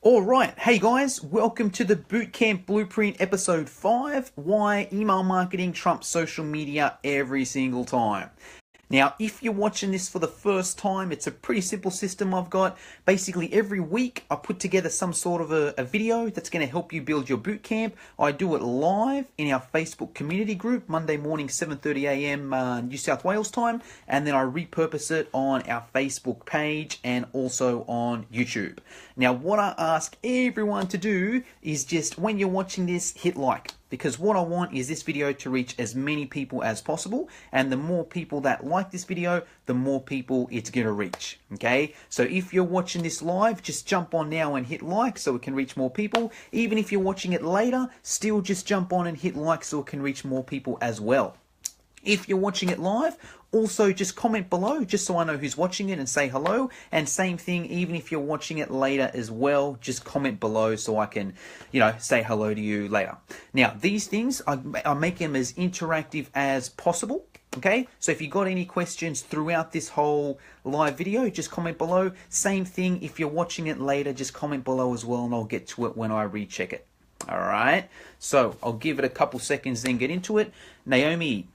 All right, hey guys, welcome to the Bootcamp Blueprint episode 5, why email marketing trumps social media every single time. Now, if you're watching this for the first time, it's a pretty simple system I've got. Basically, every week I put together some sort of a video that's going to help you build your bootcamp. I do it live in our Facebook community group, Monday morning, 7:30 a.m. New South Wales time, and then I repurpose it on our Facebook page and also on YouTube. Now, what I ask everyone to do is just, when you're watching this, hit like. Because what I want is this video to reach as many people as possible, and the more people that like this video, the more people it's going to reach, okay? So if you're watching this live, just jump on now and hit like so it can reach more people. Even if you're watching it later, still just jump on and hit like so it can reach more people as well. If you're watching it live, also just comment below just so I know who's watching it and say hello. And same thing, even if you're watching it later as well, just comment below so I can, say hello to you later. Now, these things, I make them as interactive as possible. Okay, so if you got any questions throughout this whole live video, just comment below. Same thing, if you're watching it later, just comment below as well and I'll get to it when I recheck it. All right, so I'll give it a couple seconds, then get into it. Naomi,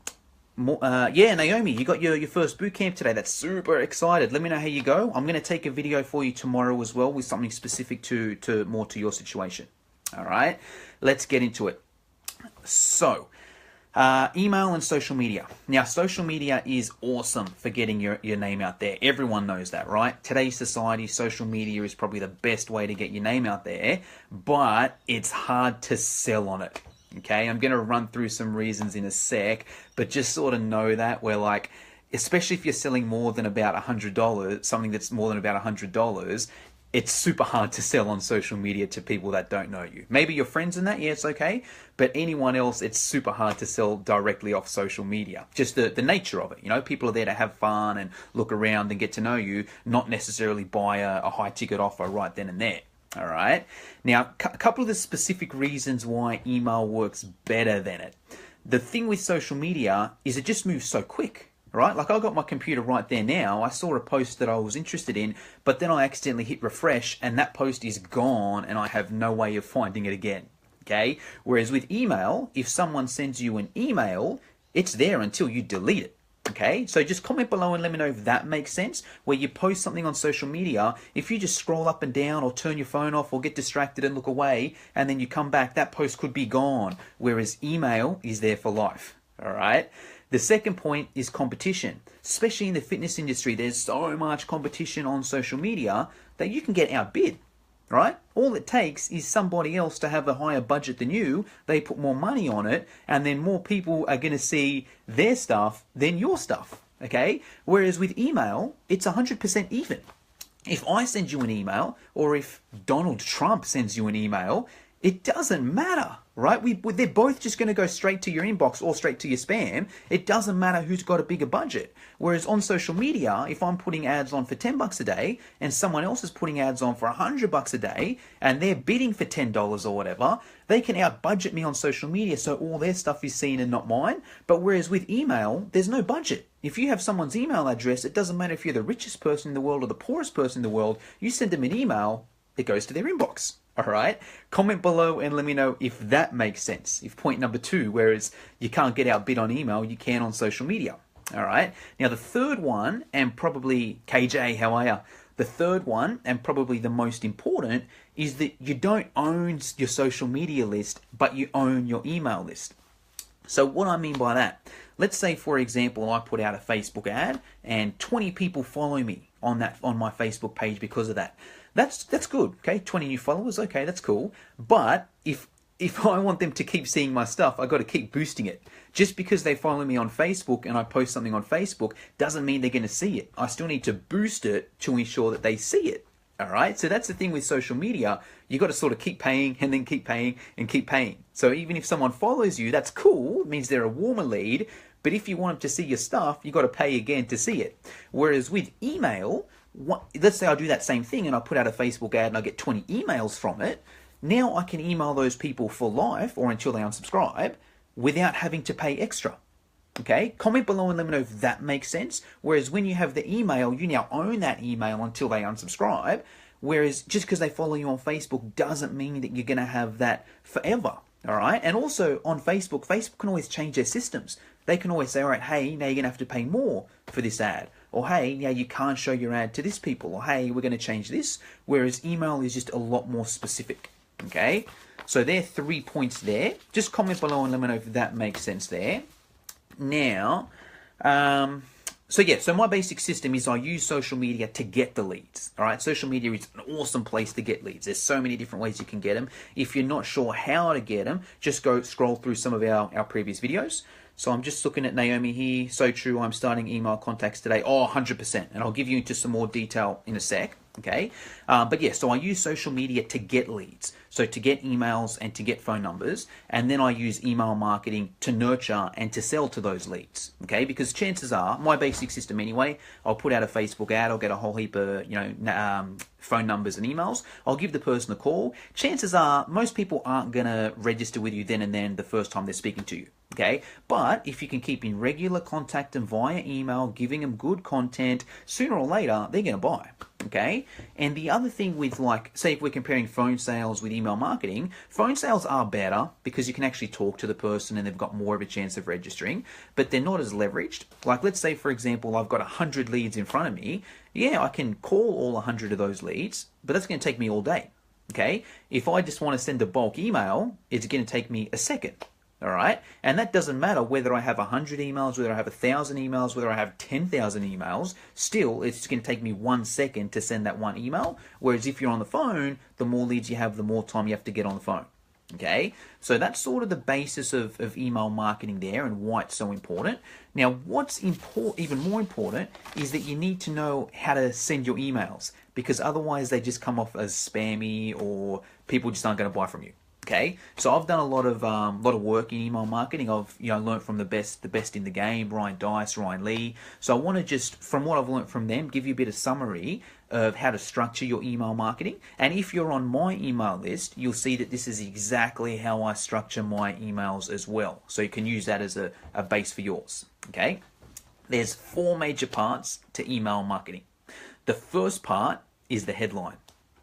you got your first bootcamp today. That's super excited. Let me know how you go. I'm going to take a video for you tomorrow as well with something specific to more to your situation. All right, let's get into it. So, email and social media. Now, social media is awesome for getting your name out there. Everyone knows that, right? Today's society, social media is probably the best way to get your name out there, but it's hard to sell on it. Okay, I'm going to run through some reasons in a sec, but just sort of know that especially if you're selling more than about $100, something that's more than about $100, it's super hard to sell on social media to people that don't know you. Maybe your friends and that, yeah, it's okay, but anyone else, it's super hard to sell directly off social media. Just the nature of it, people are there to have fun and look around and get to know you, not necessarily buy a high-ticket offer right then and there. All right. Now, a couple of the specific reasons why email works better than it. The thing with social media is it just moves so quick, right? Like, I got my computer right there now. I saw a post that I was interested in, but then I accidentally hit refresh and that post is gone and I have no way of finding it again. Okay. Whereas with email, if someone sends you an email, it's there until you delete it. Okay, so just comment below and let me know if that makes sense. Where you post something on social media, if you just scroll up and down or turn your phone off or get distracted and look away, and then you come back, that post could be gone. Whereas email is there for life. All right. The second point is competition. Especially in the fitness industry, there's so much competition on social media that you can get outbid. Right? All it takes is somebody else to have a higher budget than you. They put more money on it, and then more people are going to see their stuff than your stuff. Okay? Whereas with email, it's 100% even. If I send you an email, or if Donald Trump sends you an email, it doesn't matter, right? They're both just going to go straight to your inbox or straight to your spam. It doesn't matter who's got a bigger budget. Whereas on social media, if I'm putting ads on for $10 a day and someone else is putting ads on for $100 a day and they're bidding for $10 or whatever, they can out-budget me on social media, so all their stuff is seen and not mine. But whereas with email, there's no budget. If you have someone's email address, it doesn't matter if you're the richest person in the world or the poorest person in the world, you send them an email, it goes to their inbox. All right, comment below and let me know if that makes sense. If point number 2, whereas you can't get outbid on email, you can on social media. All right, now the third one, and probably, KJ, how are you? The third one, and probably the most important, is that you don't own your social media list, but you own your email list. So what I mean by that, let's say, for example, I put out a Facebook ad and 20 people follow me on my Facebook page because of that. That's good, okay? 20 new followers, okay, that's cool. But if I want them to keep seeing my stuff, I got to keep boosting it. Just because they follow me on Facebook and I post something on Facebook doesn't mean they're going to see it. I still need to boost it to ensure that they see it. All right, so that's the thing with social media. You got to sort of keep paying and then keep paying and keep paying. So even if someone follows you, that's cool. It means they're a warmer lead. But if you want them to see your stuff, you got to pay again to see it. Whereas with email, let's say I do that same thing and I put out a Facebook ad and I get 20 emails from it. Now I can email those people for life or until they unsubscribe without having to pay extra. Okay, comment below and let me know if that makes sense. Whereas when you have the email, you now own that email until they unsubscribe. Whereas just because they follow you on Facebook doesn't mean that you're going to have that forever. All right. And also on Facebook, Facebook can always change their systems. They can always say, all right, hey, now you're going to have to pay more for this ad. Or, hey, now you can't show your ad to this people. Or, hey, we're going to change this. Whereas email is just a lot more specific. Okay. So there are 3 points there. Just comment below and let me know if that makes sense there. Now, so my basic system is I use social media to get the leads. All right, social media is an awesome place to get leads. There's so many different ways you can get them. If you're not sure how to get them, just go scroll through some of our previous videos. So I'm just looking at Naomi here. So true, I'm starting email contacts today. Oh, 100%. And I'll give you into some more detail in a sec. Okay. But yeah, so I use social media to get leads. So to get emails and to get phone numbers. And then I use email marketing to nurture and to sell to those leads. Okay. Because chances are, my basic system anyway, I'll put out a Facebook ad. I'll get a whole heap of, phone numbers and emails. I'll give the person a call. Chances are most people aren't going to register with you then and then the first time they're speaking to you. Okay, but if you can keep in regular contact and via email, giving them good content, sooner or later, they're going to buy. Okay, and the other thing with, like, say if we're comparing phone sales with email marketing, phone sales are better because you can actually talk to the person and they've got more of a chance of registering, but they're not as leveraged. Like, let's say, for example, I've got 100 leads in front of me. Yeah, I can call all 100 of those leads, but that's going to take me all day. Okay, if I just want to send a bulk email, it's going to take me a second. All right. And that doesn't matter whether I have 100 emails, whether I have 1,000 emails, whether I have 10,000 emails. Still, it's going to take me 1 second to send that one email. Whereas if you're on the phone, the more leads you have, the more time you have to get on the phone. Okay. So that's sort of the basis of email marketing there and why it's so important. Now, what's even more important is that you need to know how to send your emails, because otherwise they just come off as spammy or people just aren't going to buy from you. Okay, so I've done a lot of work in email marketing. I've learned from the best in the game, Ryan Dice, Ryan Lee. So I want to just, from what I've learned from them, give you a bit of summary of how to structure your email marketing. And if you're on my email list, you'll see that this is exactly how I structure my emails as well. So you can use that as a base for yours. Okay, there's 4 major parts to email marketing. The first part is the headline.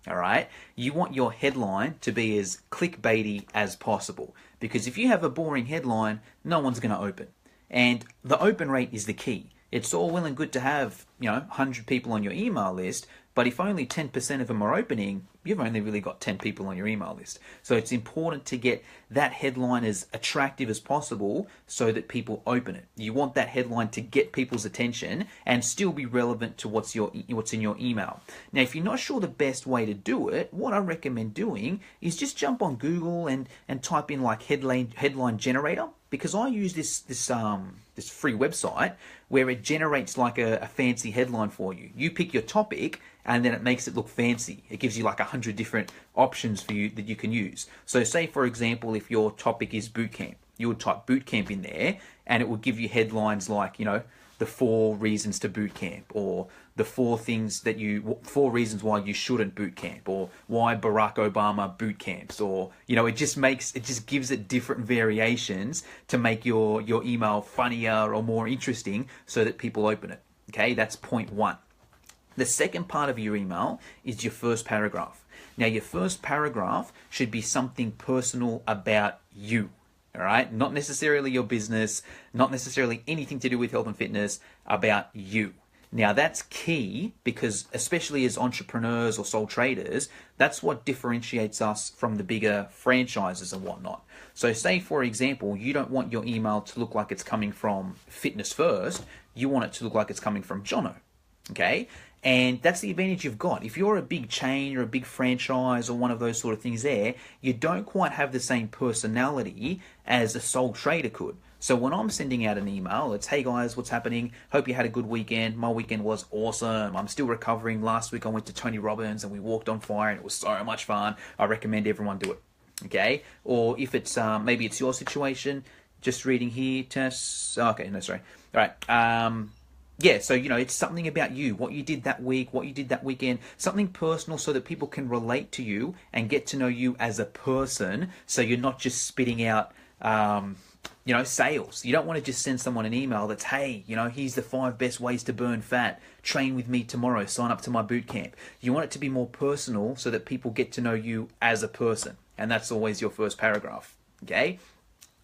All right, you want your headline to be as clickbaity as possible, because if you have a boring headline, no one's going to open. And the open rate is the key. It's all well and good to have, 100 people on your email list, but if only 10% of them are opening, you've only really got 10 people on your email list. So it's important to get that headline as attractive as possible so that people open it. You want that headline to get people's attention and still be relevant to what's in your email. Now, if you're not sure the best way to do it, what I recommend doing is just jump on Google and type in like headline generator, because I use this free website where it generates like a fancy headline for you. You pick your topic and then it makes it look fancy. It gives you like 100 different options for you that you can use. So say, for example, if your topic is bootcamp, you would type bootcamp in there and it would give you headlines like, the 4 reasons to bootcamp, or the 4 reasons why you shouldn't bootcamp, or why Barack Obama bootcamps, or, it just gives it different variations to make your email funnier or more interesting so that people open it. Okay, that's point 1. The second part of your email is your first paragraph. Now, your first paragraph should be something personal about you. All right, not necessarily your business, not necessarily anything to do with health and fitness, about you. Now, that's key because, especially as entrepreneurs or sole traders, that's what differentiates us from the bigger franchises and whatnot. So say, for example, you don't want your email to look like it's coming from Fitness First. You want it to look like it's coming from Jono. Okay? And that's the advantage you've got. If you're a big chain or a big franchise or one of those sort of things there, you don't quite have the same personality as a sole trader could. So when I'm sending out an email, it's, hey guys, what's happening? Hope you had a good weekend. My weekend was awesome. I'm still recovering. Last week I went to Tony Robbins and we walked on fire and it was so much fun. I recommend everyone do it. Okay? Or if it's, maybe it's your situation, just reading here, Tess. Okay, no, sorry. All right. Yeah, so, it's something about you, what you did that week, what you did that weekend, something personal so that people can relate to you and get to know you as a person, so you're not just spitting out, sales. You don't want to just send someone an email that's, hey, here's the 5 best ways to burn fat. Train with me tomorrow. Sign up to my boot camp. You want it to be more personal so that people get to know you as a person. And that's always your first paragraph. Okay?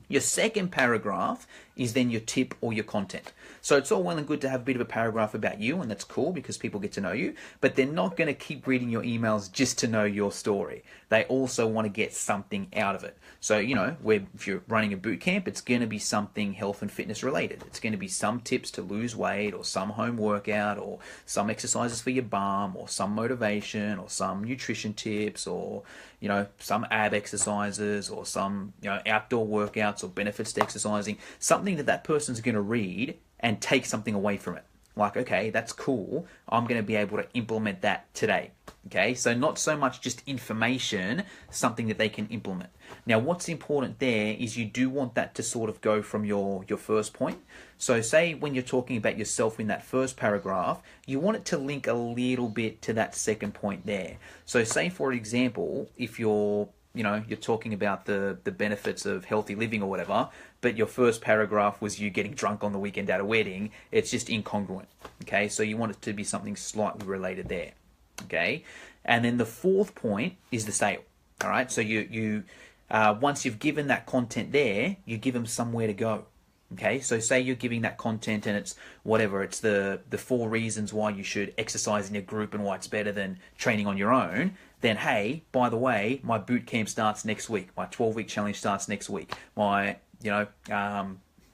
Your second paragraph is then your tip or your content. So it's all well and good to have a bit of a paragraph about you, and that's cool because people get to know you, but they're not going to keep reading your emails just to know your story. They also want to get something out of it. So, if you're running a boot camp, it's going to be something health and fitness related. It's going to be some tips to lose weight, or some home workout, or some exercises for your bum, or some motivation, or some nutrition tips, or, some ab exercises, or some, outdoor workouts or benefits to exercising. Something that person's going to read and take something away from it. Like, okay, that's cool. I'm going to be able to implement that today. Okay, so not so much just information, something that they can implement. Now, what's important there is you do want that to sort of go from your first point. So say when you're talking about yourself in that first paragraph, you want it to link a little bit to that second point there. So say, for example, if you're talking about the benefits of healthy living or whatever, but your first paragraph was you getting drunk on the weekend at a wedding, it's just incongruent. Okay, so you want it to be something slightly related there. Okay, and then the fourth point is the sale. All right, so you once you've given that content there, you give them somewhere to go. Okay, so say you're giving that content and it's whatever, it's the 4 reasons why you should exercise in your group and why it's better than training on your own. Then, hey, by the way, my boot camp starts next week. My 12-week challenge starts next week. My,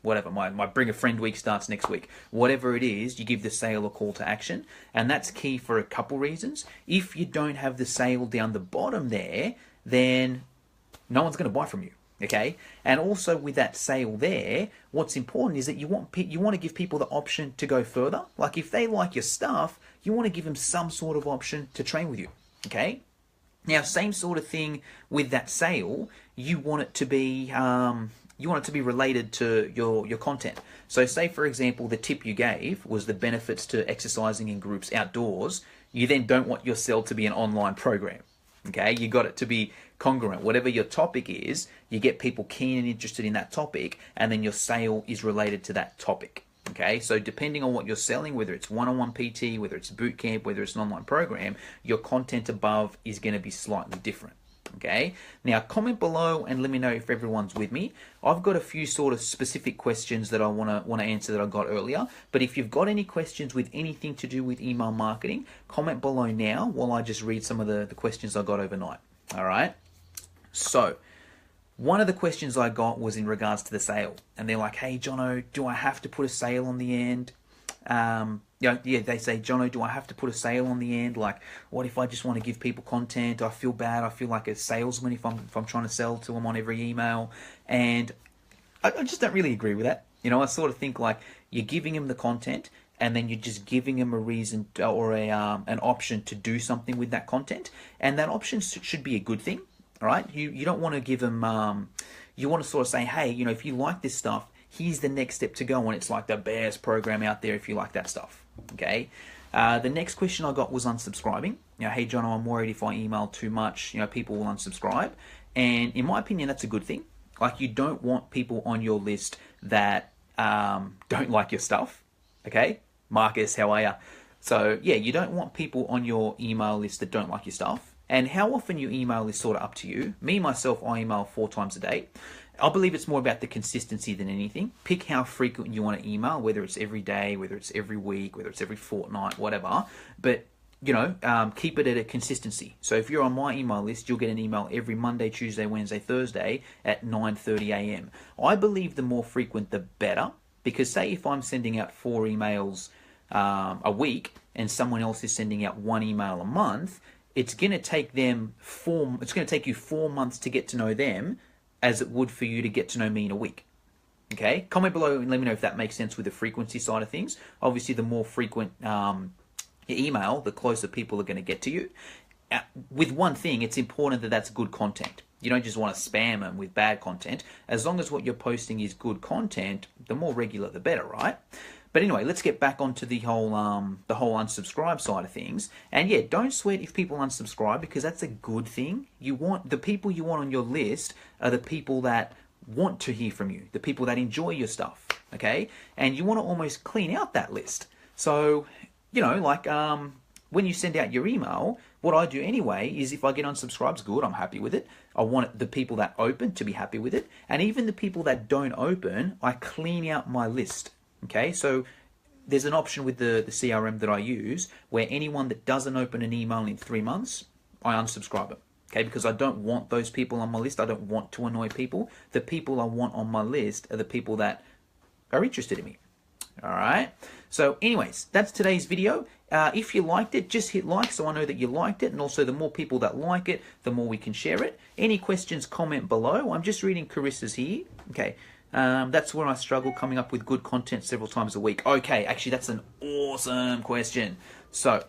my bring a friend week starts next week. Whatever it is, you give the sale a call to action. And that's key for a couple reasons. If you don't have the sale down the bottom there, then no one's going to buy from you. Okay, and also with that sale there, what's important is that you want to give people the option to go further. Like if they like your stuff, you want to give them some sort of option to train with you. Okay, now same sort of thing with that sale. You want it to be related to your content. So say for example, the tip you gave was the benefits to exercising in groups outdoors. You then don't want your sale to be an online program. Okay, you got it to be congruent. Whatever your topic is, you get people keen and interested in that topic, and then your sale is related to that topic. Okay, so depending on what you're selling, whether it's one-on-one PT, whether it's boot camp, whether it's an online program, your content above is going to be slightly different. Okay, now comment below and let me know if everyone's with me. I've got a few sort of specific questions that I want to answer that I got earlier, but if you've got any questions with anything to do with email marketing, comment below now while I just read some of the questions I got overnight. All right, so one of the questions I got was in regards to the sale, and they're like, hey Jono, do I have to put a sale on the end? They say, Jono, do I have to put a sale on the end? Like, what if I just want to give people content? I feel bad. I feel like a salesman if I'm trying to sell to them on every email. And I just don't really agree with that. I sort of think like you're giving them the content and then you're just giving them a reason or an option to do something with that content. And that option should be a good thing, all right? You don't want to give them, you want to sort of say, hey, if you like this stuff, here's the next step to go on. It's like the best program out there if you like that stuff. Okay. The next question I got was unsubscribing. Hey Jono, I'm worried if I email too much, people will unsubscribe. And in my opinion, that's a good thing. Like you don't want people on your list that don't like your stuff. Okay. Marcus, how are you? So yeah, you don't want people on your email list that don't like your stuff. And how often you email is sort of up to you. Me, myself, I email 4 times a day. I believe it's more about the consistency than anything. Pick how frequent you want to email, whether it's every day, whether it's every week, whether it's every fortnight, whatever. But, keep it at a consistency. So if you're on my email list, you'll get an email every Monday, Tuesday, Wednesday, Thursday at 9:30 a.m. I believe the more frequent, the better. Because say if I'm sending out 4 emails a week and someone else is sending out 1 email a month, it's going to take you 4 months to get to know them, as it would for you to get to know me in a week. Okay, comment below and let me know if that makes sense with the frequency side of things. Obviously, the more frequent your email, the closer people are going to get to you. With one thing, it's important that that's good content. You don't just want to spam them with bad content. As long as what you're posting is good content, the more regular, the better, right? But anyway, let's get back onto the whole unsubscribe side of things. And yeah, don't sweat if people unsubscribe because that's a good thing. The people you want on your list are the people that want to hear from you, the people that enjoy your stuff, okay? And you want to almost clean out that list. So, like when you send out your email, what I do anyway is if I get unsubscribes, good, I'm happy with it. I want the people that open to be happy with it. And even the people that don't open, I clean out my list, okay? So there's an option with the CRM that I use where anyone that doesn't open an email in 3 months, I unsubscribe them. Okay, because I don't want those people on my list. I don't want to annoy people. The people I want on my list are the people that are interested in me. All right. So anyways, that's today's video. If you liked it, just hit like so I know that you liked it. And also the more people that like it, the more we can share it. Any questions, comment below. I'm just reading Carissa's here. Okay. That's where I struggle coming up with good content several times a week. Okay, actually that's an awesome question. So,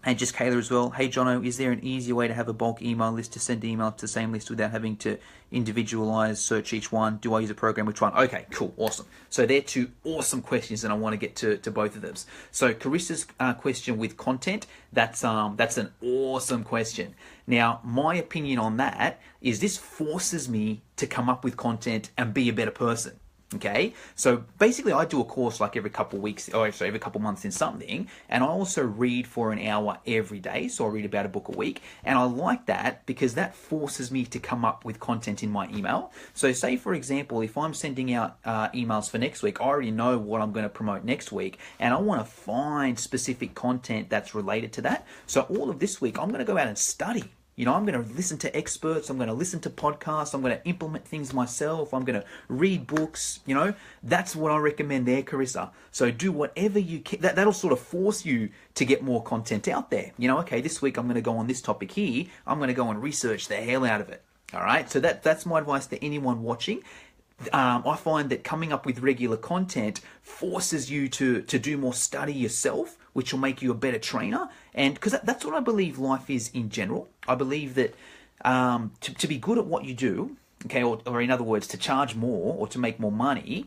and just Kayla as well. Hey Jono, is there an easier way to have a bulk email list to send email to the same list without having to individualize, search each one? Do I use a program which one? Okay, cool, awesome. So they're two awesome questions and I want to get to both of them. So Carissa's question with content, that's an awesome question. Now, my opinion on that is this forces me to come up with content and be a better person. Okay, so basically I do a course like every couple of weeks, or sorry, every couple of months in something, and I also read for an hour every day, so I read about a book a week, and I like that because that forces me to come up with content in my email. So say for example, if I'm sending out emails for next week, I already know what I'm going to promote next week, and I want to find specific content that's related to that. So all of this week, I'm going to go out and study. I'm going to listen to experts, I'm going to listen to podcasts, I'm going to implement things myself, I'm going to read books, That's what I recommend there, Carissa. So do whatever you can. That'll sort of force you to get more content out there. Okay, this week I'm going to go on this topic here, I'm going to go and research the hell out of it. All right, so that's my advice to anyone watching. I find that coming up with regular content forces you to do more study yourself, which will make you a better trainer. And because that's what I believe life is in general. I believe that to be good at what you do, okay, or in other words, to charge more or to make more money.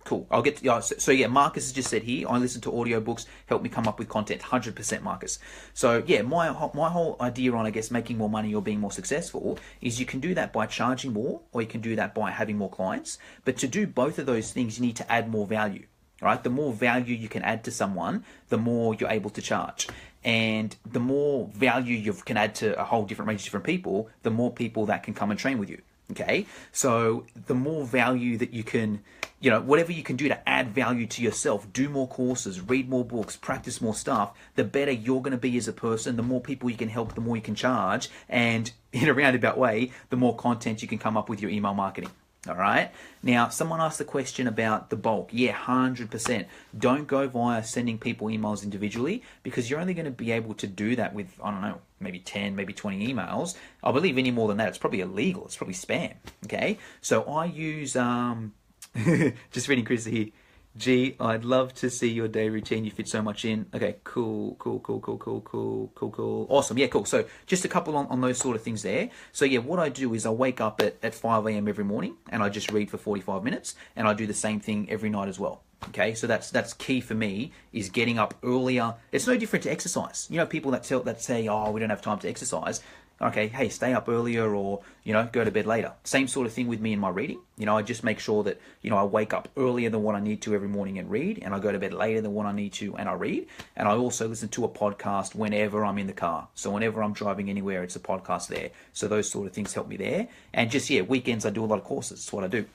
Cool. I'll get to, so yeah, Marcus has just said here, I listen to audiobooks, help me come up with content. 100% Marcus. So yeah, my whole idea on, I guess, making more money or being more successful is you can do that by charging more, or you can do that by having more clients. But to do both of those things, you need to add more value. Right? The more value you can add to someone, the more you're able to charge. And the more value you can add to a whole different range of different people, the more people that can come and train with you. Okay? So the more value that you can, whatever you can do to add value to yourself, do more courses, read more books, practice more stuff, the better you're going to be as a person, the more people you can help, the more you can charge. And in a roundabout way, the more content you can come up with your email marketing. All right. Now, someone asked the question about the bulk. Yeah, 100%. Don't go via sending people emails individually, because you're only going to be able to do that with, I don't know, maybe 10, maybe 20 emails. I believe any more than that, it's probably illegal. It's probably spam. Okay. So I use, just reading Chris here. Gee, I'd love to see your day routine. You fit so much in. Okay, cool. Awesome. Yeah, cool. So just a couple on those sort of things there. So yeah, what I do is I wake up at 5 a.m. every morning and I just read for 45 minutes, and I do the same thing every night as well. Okay, so that's key for me, is getting up earlier. It's no different to exercise. People that say, oh, we don't have time to exercise. Okay, hey, stay up earlier, or, go to bed later. Same sort of thing with me in my reading. I just make sure that, I wake up earlier than what I need to every morning and read, and I go to bed later than what I need to and I read. And I also listen to a podcast whenever I'm in the car. So whenever I'm driving anywhere, it's a podcast there. So those sort of things help me there. And just, yeah, weekends I do a lot of courses. That's what I do.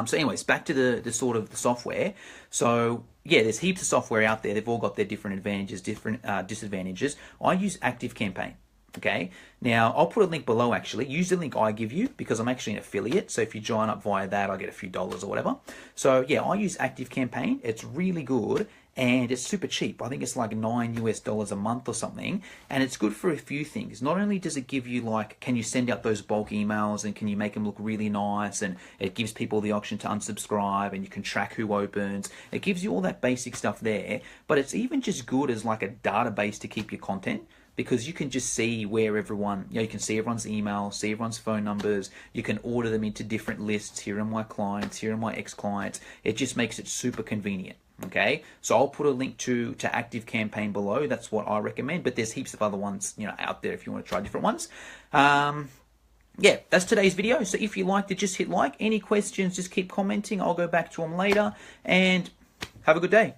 So anyways, back to the sort of the software. So yeah, there's heaps of software out there. They've all got their different advantages, different disadvantages. I use ActiveCampaign. Okay, now I'll put a link below. Actually, use the link I give you, because I'm actually an affiliate. So if you join up via that, I get a few dollars or whatever. So yeah, I use ActiveCampaign. It's really good and it's super cheap. I think it's like $9 a month or something. And it's good for a few things. Not only does it give you, like, can you send out those bulk emails and can you make them look really nice, and it gives people the option to unsubscribe, and you can track who opens. It gives you all that basic stuff there. But it's even just good as like a database to keep your content, because you can just see where everyone, you can see everyone's email, see everyone's phone numbers. You can order them into different lists. Here are my clients, here are my ex-clients. It just makes it super convenient. Okay, so I'll put a link to ActiveCampaign below. That's what I recommend, but there's heaps of other ones, out there if you want to try different ones. yeah, that's today's video. So if you liked it, just hit like. Any questions, just keep commenting. I'll go back to them later. And have a good day.